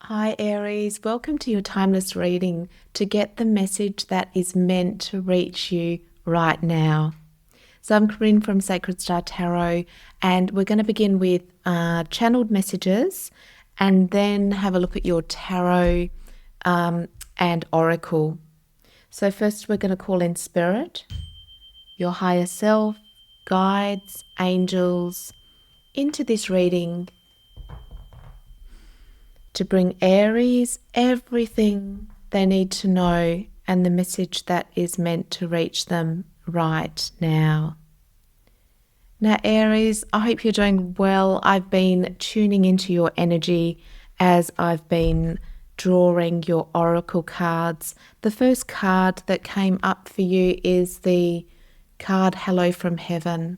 Hi Aries, welcome to your timeless reading to get the message that is meant to reach you right now. So I'm Corinne from Sacred Star Tarot, and we're going to begin with channeled messages and then have a look at your tarot and oracle. So first we're going to call in spirit, your higher self, guides, angels into this reading to bring Aries everything they need to know and the message that is meant to reach them right now. Now, Aries, I hope you're doing well. I've been tuning into your energy as I've been drawing your oracle cards. The first card that came up for you is the card Hello from Heaven.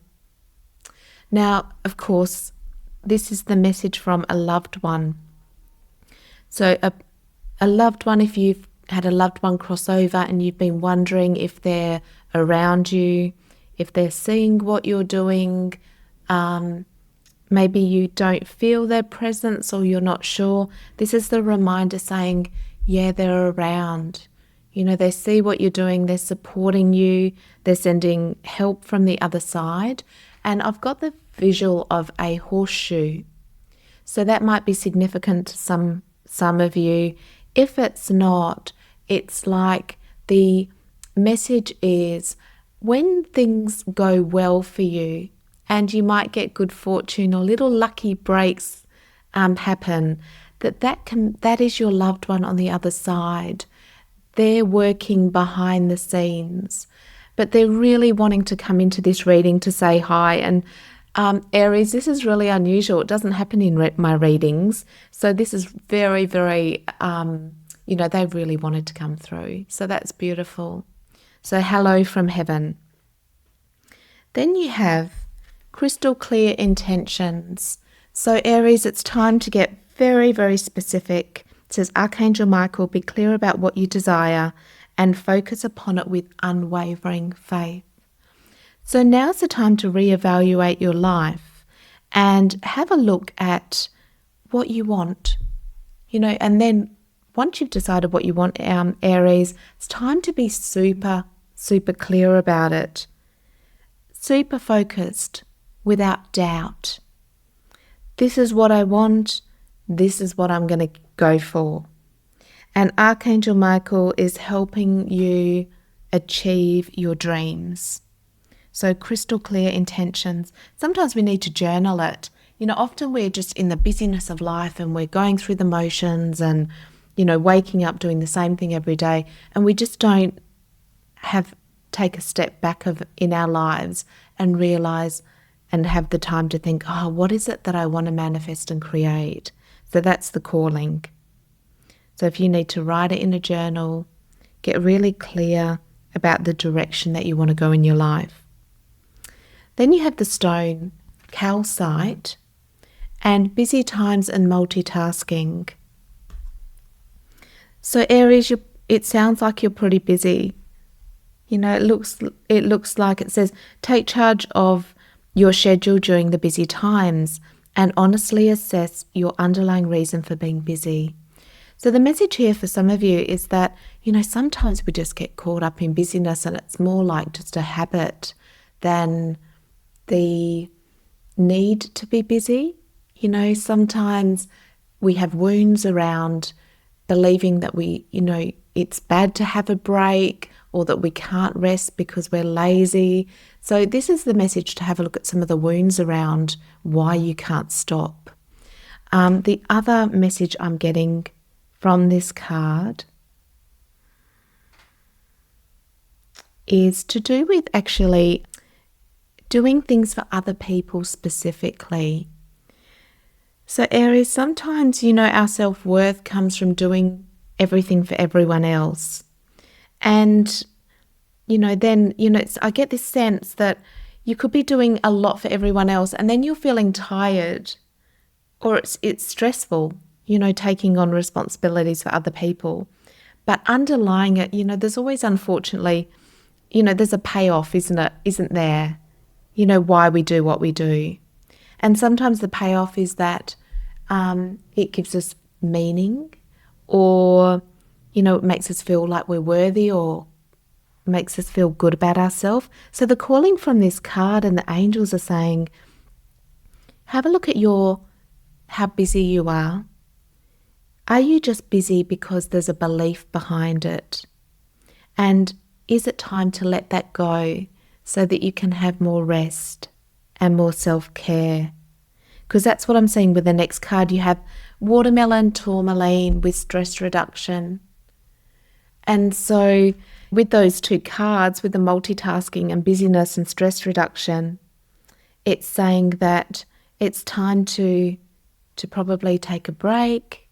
Now, of course, this is the message from a loved one. So a loved one, if you've had a loved one cross over and you've been wondering if they're around you, if they're seeing what you're doing, maybe you don't feel their presence or you're not sure, this is the reminder saying, yeah, they're around. You know, they see what you're doing, they're supporting you, they're sending help from the other side. And I've got the visual of a horseshoe. So that might be significant to some of you. If it's not, it's like the message is when things go well for you and you might get good fortune or little lucky breaks happen, that is your loved one on the other side. They're working behind the scenes, but they're really wanting to come into this reading to say hi. And Aries, this is really unusual. It doesn't happen in my readings. So this is very, very, they really wanted to come through. So that's beautiful. So hello from heaven. Then you have crystal clear intentions. So Aries, it's time to get very, very specific. It says, Archangel Michael, be clear about what you desire and focus upon it with unwavering faith. So now's the time to reevaluate your life and have a look at what you want, and then once you've decided what you want, Aries, it's time to be super, super clear about it. Super focused, without doubt. This is what I want. This is what I'm going to go for. And Archangel Michael is helping you achieve your dreams. So crystal clear intentions. Sometimes we need to journal it. Often we're just in the busyness of life and we're going through the motions and, waking up doing the same thing every day. And we just don't take a step back in our lives and realize and have the time to think, what is it that I want to manifest and create? So that's the calling. So if you need to write it in a journal, get really clear about the direction that you want to go in your life. Then you have the stone, calcite, and busy times and multitasking. So Aries, it sounds like you're pretty busy. It looks like it says, take charge of your schedule during the busy times and honestly assess your underlying reason for being busy. So the message here for some of you is that, sometimes we just get caught up in busyness and it's more like just a habit than the need to be busy. Sometimes we have wounds around believing that it's bad to have a break or that we can't rest because we're lazy. So this is the message to have a look at some of the wounds around why you can't stop. The other message I'm getting from this card is to do with actually doing things for other people specifically. So Aries, sometimes, our self-worth comes from doing everything for everyone else. And, I get this sense that you could be doing a lot for everyone else and then you're feeling tired or it's stressful, taking on responsibilities for other people. But underlying it, there's always, unfortunately, there's a payoff, isn't there? Why we do what we do. And sometimes the payoff is that it gives us meaning, or, it makes us feel like we're worthy or makes us feel good about ourselves. So the calling from this card and the angels are saying, have a look at how busy you are. Are you just busy because there's a belief behind it? And is it time to let that go so that you can have more rest and more self-care? Because that's what I'm seeing with the next card. You have watermelon, tourmaline with stress reduction. And so with those two cards, with the multitasking and busyness and stress reduction, it's saying that it's time to probably take a break,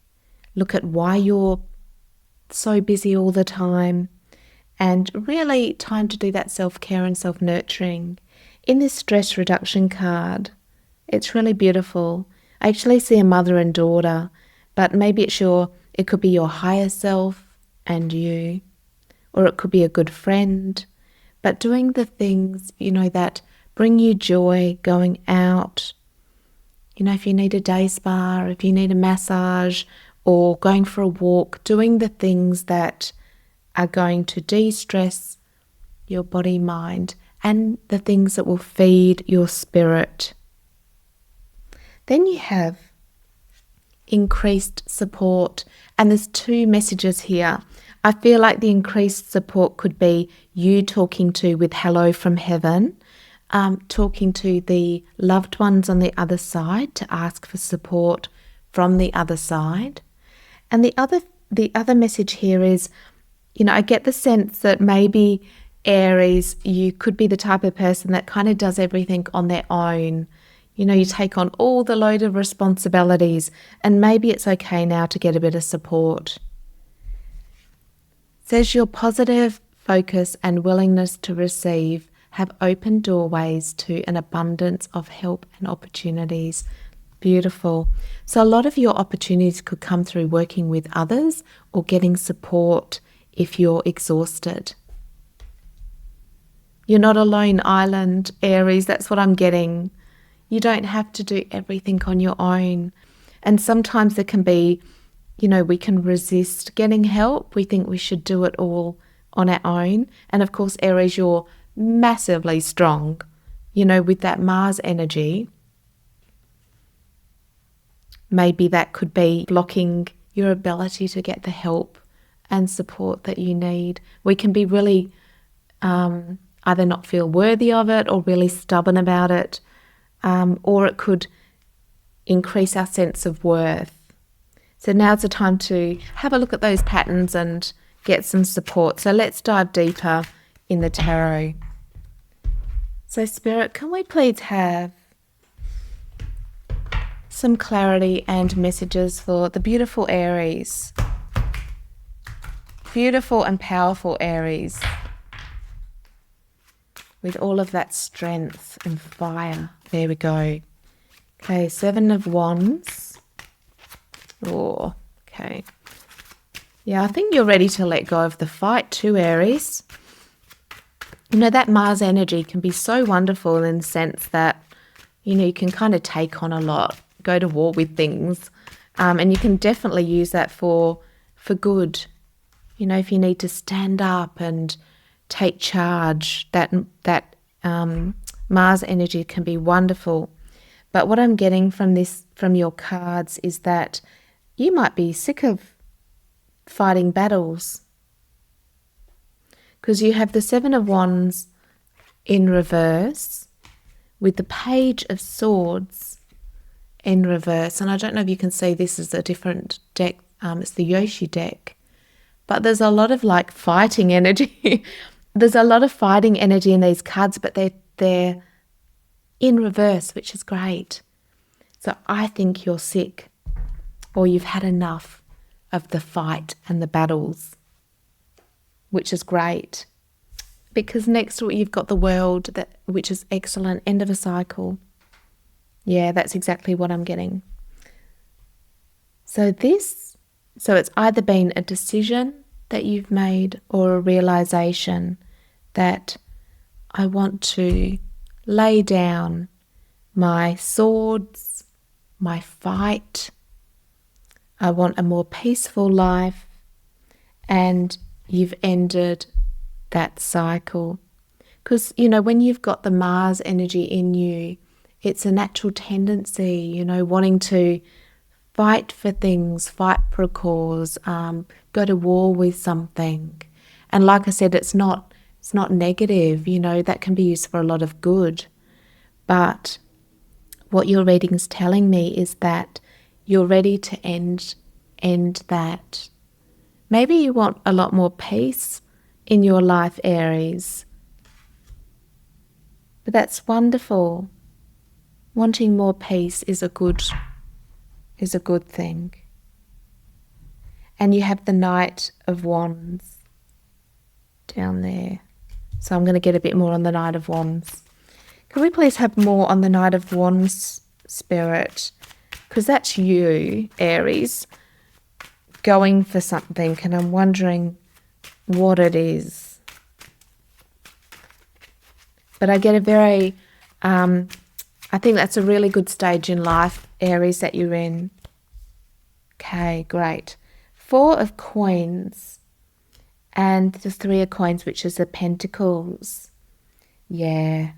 look at why you're so busy all the time, and really time to do that self-care and self-nurturing. In this stress reduction card, it's really beautiful. I actually see a mother and daughter, but maybe it could be your higher self and you, or it could be a good friend, but doing the things, that bring you joy, going out. If you need a day spa, if you need a massage, or going for a walk, doing the things that are going to de-stress your body, mind, and the things that will feed your spirit. Then you have increased support, and there's two messages here. I feel like the increased support could be you talking with hello from heaven, talking to the loved ones on the other side to ask for support from the other side. And the other message here is, I get the sense that maybe Aries, you could be the type of person that kind of does everything on their own. You take on all the load of responsibilities, and maybe it's okay now to get a bit of support. It says your positive focus and willingness to receive have opened doorways to an abundance of help and opportunities. Beautiful. So a lot of your opportunities could come through working with others or getting support if you're exhausted. You're not a lone island, Aries. That's what I'm getting. You don't have to do everything on your own. And sometimes there can be, we can resist getting help. We think we should do it all on our own. And of course, Aries, you're massively strong, with that Mars energy. Maybe that could be blocking your ability to get the help and support that you need. We can be really either not feel worthy of it or really stubborn about it, or it could increase our sense of worth. So now's the time to have a look at those patterns and get some support. So let's dive deeper in the tarot. So Spirit, can we please have some clarity and messages for the beautiful Aries? Beautiful and powerful Aries, with all of that strength and fire. There we go. Okay, 7 of Wands. Oh, okay. Yeah, I think you're ready to let go of the fight too, Aries. That Mars energy can be so wonderful in the sense that, you can kind of take on a lot, go to war with things, and you can definitely use that for good. If you need to stand up and take charge, that Mars energy can be wonderful. But what I'm getting from your cards is that you might be sick of fighting battles, because you have the 7 of Wands in reverse with the Page of Swords in reverse. And I don't know if you can see, this is a different deck. It's the Yoshi deck. But there's a lot of fighting energy. There's a lot of fighting energy in these cards, but they're in reverse, which is great. So I think you're sick, or you've had enough of the fight and the battles, which is great. Because next you've got the World, which is excellent, end of a cycle. Yeah, that's exactly what I'm getting. So it's either been a decision that you've made or a realization that I want to lay down my swords, my fight. I want a more peaceful life, and you've ended that cycle. Because, when you've got the Mars energy in you, it's a natural tendency, wanting to fight for things, fight for a cause, go to war with something. And like I said, it's not negative, that can be used for a lot of good. But what your reading's telling me is that you're ready to end that. Maybe you want a lot more peace in your life, Aries. But that's wonderful. Wanting more peace is a good thing. And you have the Knight of Wands down there. So I'm going to get a bit more on the Knight of Wands. Can we please have more on the Knight of Wands, Spirit? Because that's you, Aries, going for something, and I'm wondering what it is. But I get a very, I think that's a really good stage in life, Aries, that you're in. Okay, great. 4 of Coins and the 3 of Coins, which is the Pentacles. Yeah.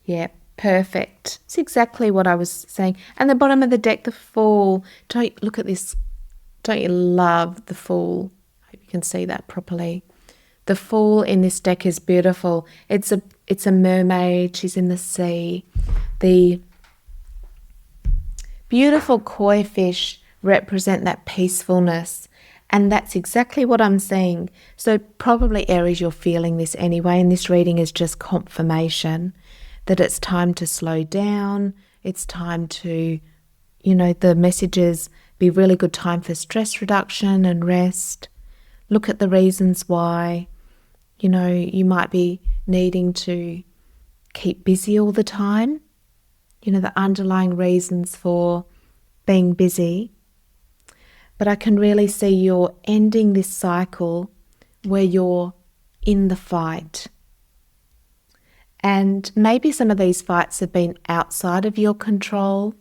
Yeah, perfect. It's exactly what I was saying. And the bottom of the deck, the Fool. Don't look at this. Don't you love the Fool? I hope you can see that properly. The Fool in this deck is beautiful. It's a mermaid. She's in the sea. The beautiful koi fish represent that peacefulness. And that's exactly what I'm seeing. So probably, Aries, you're feeling this anyway. And this reading is just confirmation that it's time to slow down. It's time to, the messages be really good time for stress reduction and rest. Look at the reasons why, you might be needing to keep busy all the time. The underlying reasons for being busy. But I can really see you're ending this cycle where you're in the fight. And maybe some of these fights have been outside of your control,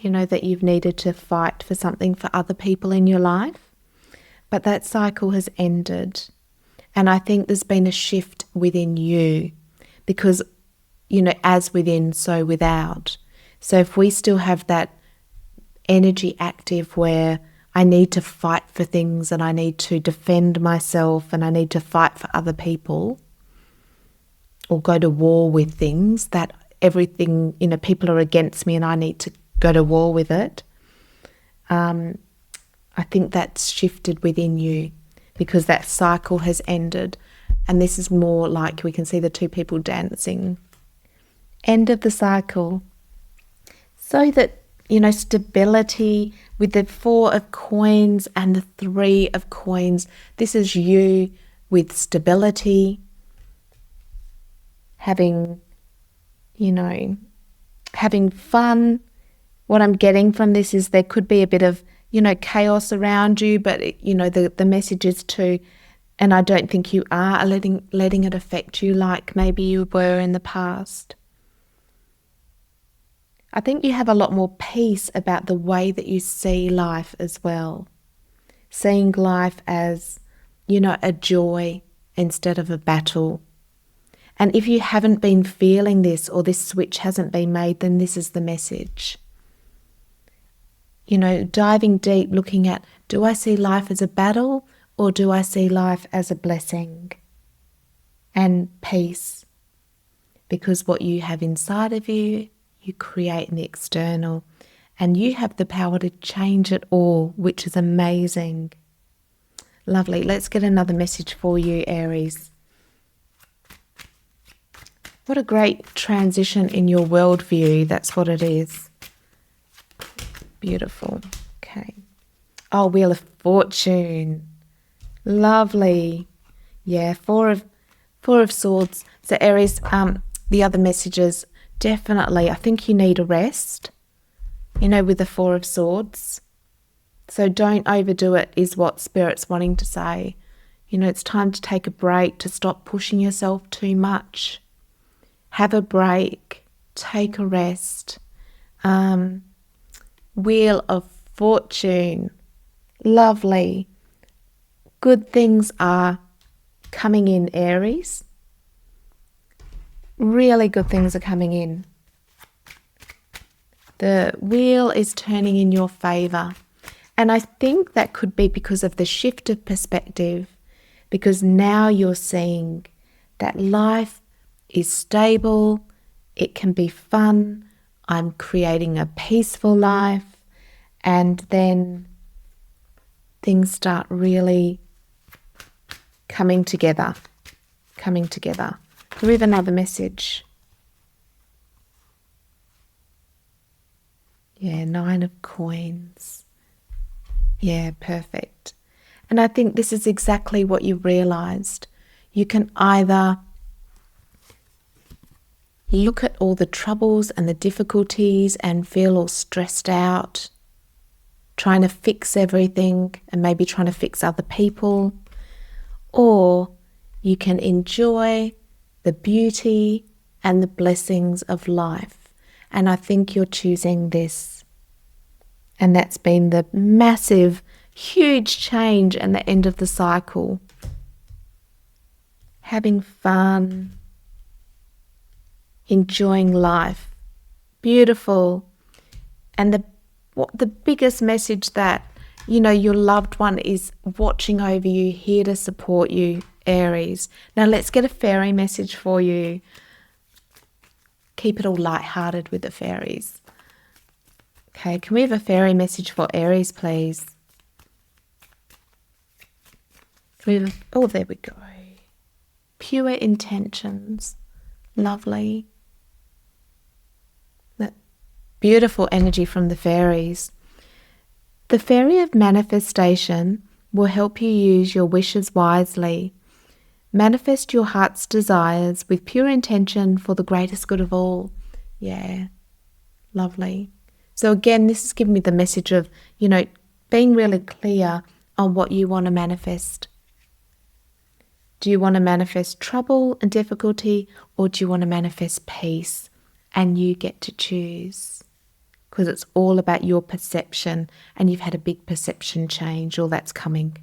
that you've needed to fight for something for other people in your life. But that cycle has ended. And I think there's been a shift within you because, as within, so without. So if we still have that energy active where I need to fight for things and I need to defend myself and I need to fight for other people, or go to war with things, that everything, people are against me and I need to go to war with it. I think that's shifted within you because that cycle has ended. And this is more like we can see the 2 people dancing. End of the cycle. So that, stability with the 4 of Coins and the 3 of Coins. This is you with stability. Having fun. What I'm getting from this is there could be a bit of, chaos around you, but, the message is to, and I don't think you are letting it affect you like maybe you were in the past. I think you have a lot more peace about the way that you see life as well. Seeing life as, a joy instead of a battle. And if you haven't been feeling this or this switch hasn't been made, then this is the message. Diving deep, looking at, do I see life as a battle or do I see life as a blessing and peace? Because what you have inside of you, you create in the external, and you have the power to change it all, which is amazing. Lovely. Let's get another message for you, Aries. What a great transition in your worldview. That's what it is. Beautiful. Okay. Oh, Wheel of Fortune. Lovely. Yeah, 4 of Swords. So Aries, the other messages, definitely, I think you need a rest, with the 4 of Swords. So don't overdo it is what Spirit's wanting to say. It's time to take a break, to stop pushing yourself too much. Have a break, take a rest, Wheel of Fortune. Lovely. Good things are coming in, Aries. Really good things are coming in. The wheel is turning in your favor. And I think that could be because of the shift of perspective, because now you're seeing that life is stable, it can be fun, I'm creating a peaceful life, and then things start really coming together. Can we have another message? Yeah, 9 of Coins. Yeah, perfect. And I think this is exactly what you realized. You can either look at all the troubles and the difficulties and feel all stressed out, trying to fix everything and maybe trying to fix other people, or you can enjoy the beauty and the blessings of life. And I think you're choosing this. And that's been the massive, huge change and the end of the cycle. Having fun, enjoying life. Beautiful. And the biggest message that, your loved one is watching over you, here to support you, Aries. Now let's get a fairy message for you. Keep it all lighthearted with the fairies. Okay, can we have a fairy message for Aries, please? Oh, there we go. Pure intentions. Lovely. That beautiful energy from the fairies. The fairy of manifestation will help you use your wishes wisely. Manifest your heart's desires with pure intention for the greatest good of all. Yeah, lovely. So again, this is giving me the message of, being really clear on what you want to manifest. Do you want to manifest trouble and difficulty, or do you want to manifest peace? And you get to choose, because it's all about your perception, and you've had a big perception change, all that's coming.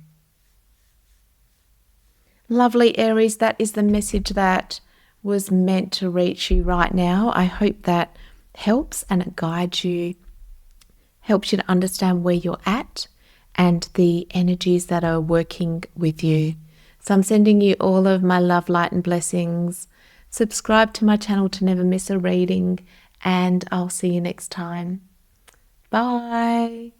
Lovely, Aries, that is the message that was meant to reach you right now. I hope that helps and it guides you, helps you to understand where you're at and the energies that are working with you. So I'm sending you all of my love, light and blessings. Subscribe to my channel to never miss a reading, and I'll see you next time. Bye.